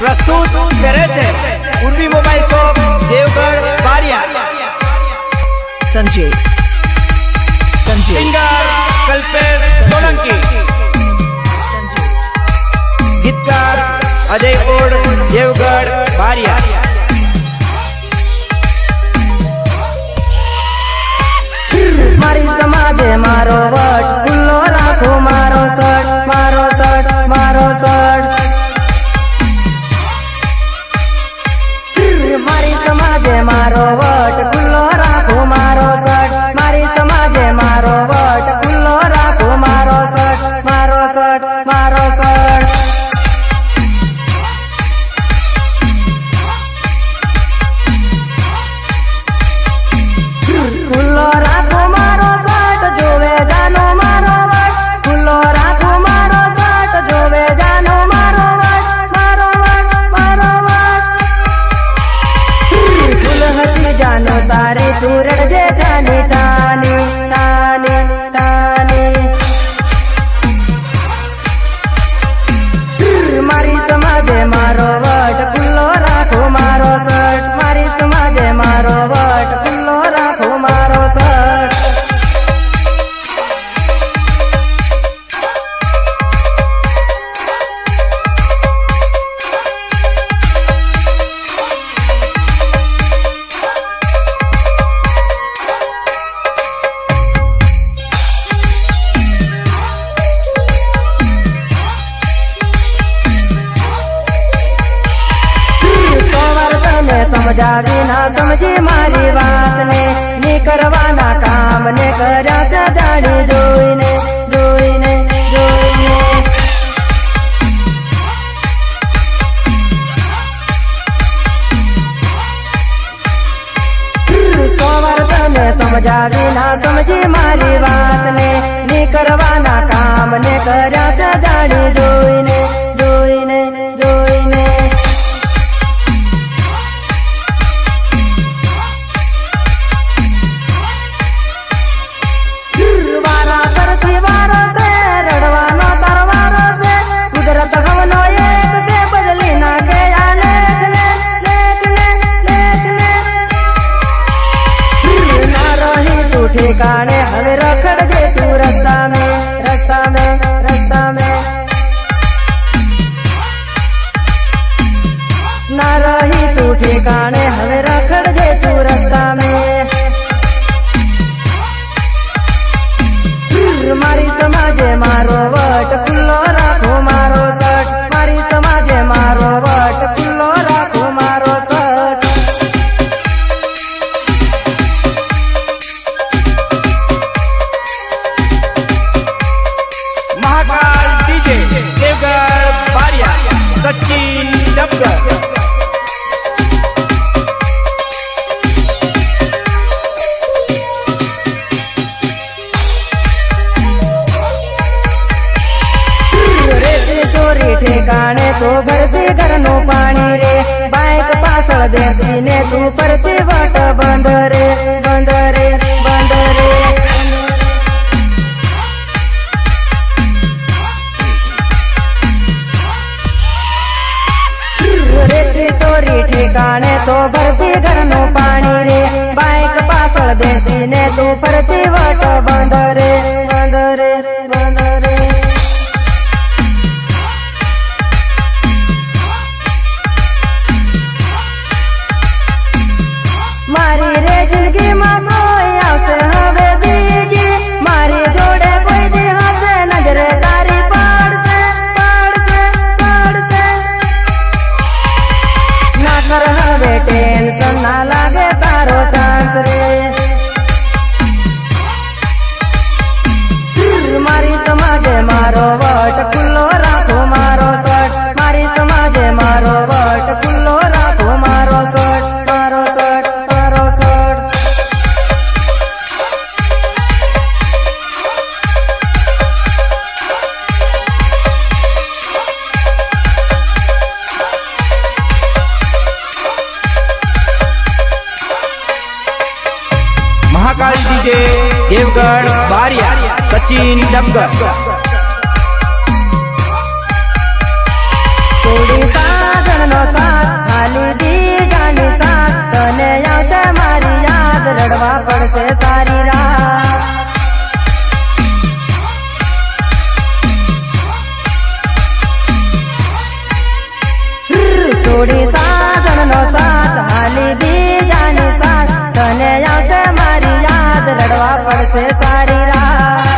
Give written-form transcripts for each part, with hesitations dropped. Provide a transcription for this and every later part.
प्रस्तुत करे थे उर्वी मोबाइल शॉप देवगढ़ बारिया। संजय सिंगर कल्पेश सोलंकी, गीतकार अजय कोड देवगढ़ बारिया। मारी समाजे मारो वट खुल्लो राखो मारो सट मारो सट मारो सट। मारी समाजे मारो वट खुल्लो राखो मारो सट मारी समाजे मारो वट खुल्लो राखो मारो सट मारो सट मारो सट। खुल्लो राखो मारो सट जोवे जानो मारो वट खुल्लो राखो मारो सट जोवे जानो मारो वट मारो वट मारो वट। फूल हसी जानो तारे सूरज जे जाने जाने जाने जाने। मारी समाजे मारो वट खुल्लो राखो मारो सट मारी समाजे मारो वट खुल्लो राखो मारो सट। समझावी ना समझी मारी बात ने नी करवाना काम ने कर्या से जानी जोईने जोईने जोईने। सोवर्धने समझावी ना समझी मारी बात ने नी करवाना काम ने कर्या से जानी जोईने जोईने जोईने। ठिकाने हमें रखड़ जे तू रास्ता में रास्ता में रास्ता में। ना रही तू ठिकाने हमें रखड़ जे तू रास्ता में। मारी समाजे मारो वट खुल्लो राखो मारो सट मारी समाजे मारो वट खुल्लो राखो मारो सट। महाकाल डीजे देवगढ़ बारिया सचिन डबगर। ठिकाने तो भरती घरनो पानी रे बाइक पासल देती ने तू परती वट बंद रे बंद रे बंद रे। रेती चोरी ठिकाने तो भरती घरनो पानी रे बाइक पासल देती ने तू परती वट बंद रे बंद रे बंद रे। मारी रे जिंदगी में कोई आवसे हवे बीजी मारी जोड़े कोई दी हसे नजरे तारी पड़ से पड़ से पड़ से। ना कर हवे टेंशन ना लागे तारो चांस रे। मारी समाजे मारो वट खुल्लो राखो मारो सट मारी समाजे मारो वट खुल्लो राखो मारो सट मारो सट मारो सट। महाकाल डीजे देवगढ़ बारिया सचिन डबगर। थोड़ी साधन પડશે સારી રાત છોડી સાજણનો સાથ હાલી બીજાની સાથ તને આવશે મારી યાદ રડવા પડશે સારી રાત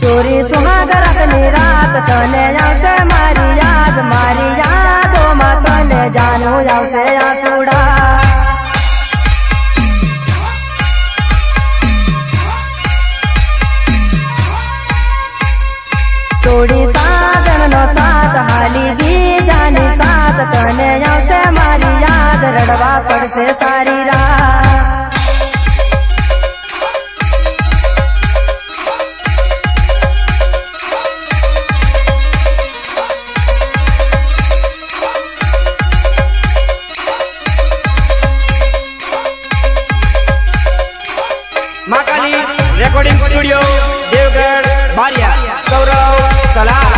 ચોરી સુહાગરાતની રાત તને આવશે મારી યાદોમાં તને જાનું આવશે આસુડા છોડી સાજણનો સાથ હાલી બીજાની સાથ તને આવશે મારી યાદ રડવા પડશે સારી રાત महाकाली रेकॉर्डिंग स्टूडियो देवगढ़ बारिया गौरव सलाह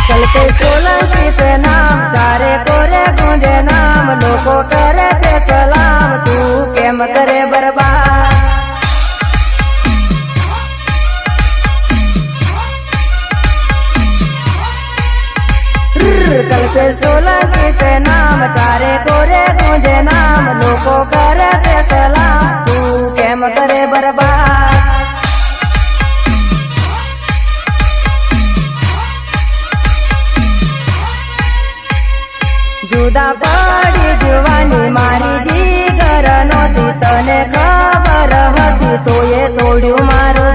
चलते सोलंकी पे नाम चारे कोरे गूंजे नाम लोगों करे थे सलाम तू केम करे बर्बाद चलते सोलंकी पे नाम चारे कोरे गूंजे नाम लोगों करे थे सलाम तू केम करे बर्बाद जुदा पड़ी जुवानी मारी जीगर नोती तने खबर हती तो ये तोड़्यू मारू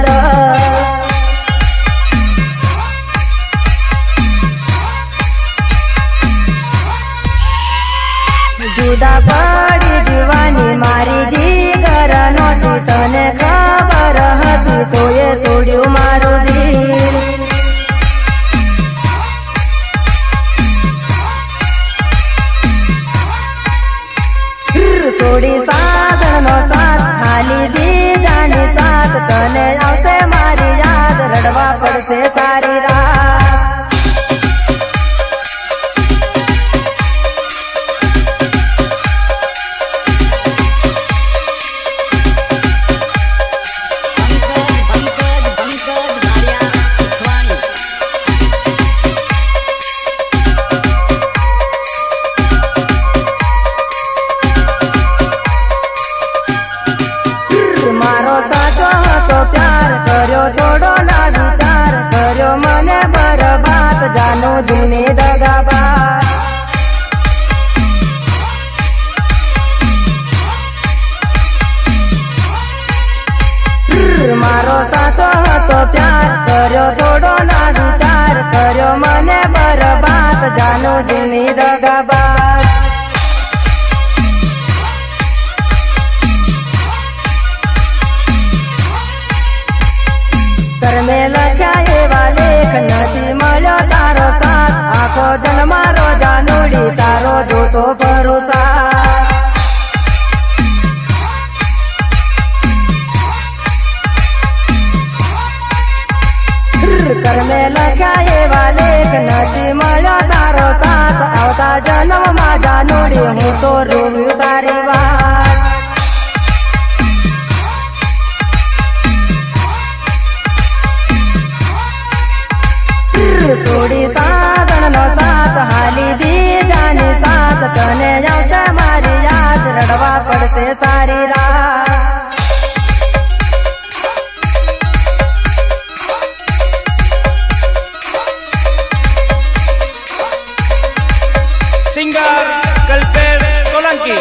जुदा पड़ी जुवानी मारी जीगर नोती तने खबर हती तो ये तोड़्यू मारू दिल છોડી સાજણનો સાથ હાલી બીજાની સાથ તને આવશે મારી યાદ રડવા પડશે સારી રાત મારો સાચો હતો પ્યાર કર્યો થોડો ના વિચાર કર્યો મને બરબાદ જાનો દિલને દગાબાજ મારો સાચો હતો પ્યાર કર્યો થોડો ના વિચાર કર્યો મને બરબાદ જાનો દિલને દગાબાજ कर्मे लख्या एवा लेख नथी मळ्यो तारो साथ आखो जन्म मारो जानूडी तारो जोतो भरोसा कर्मे लख्या एवा लेख नथी मळ्यो तारो साथ आवता जन्म मा जानूडी हूँ तो रोव्यू तारी वात છોડી સાજણનો સાથ હાલી બીજાની સાથ તને આવશે મારી યાદ રડવા પડશે સારી રાત सिंगर कल्पेश सोलंकी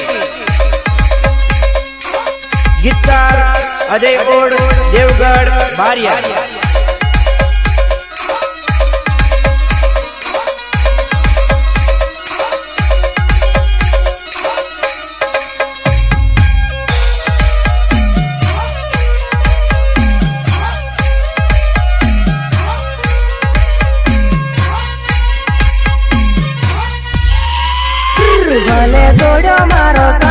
गीतकार अजय ओड देवगढ़ बारिया ભલે છોડ્યો મારો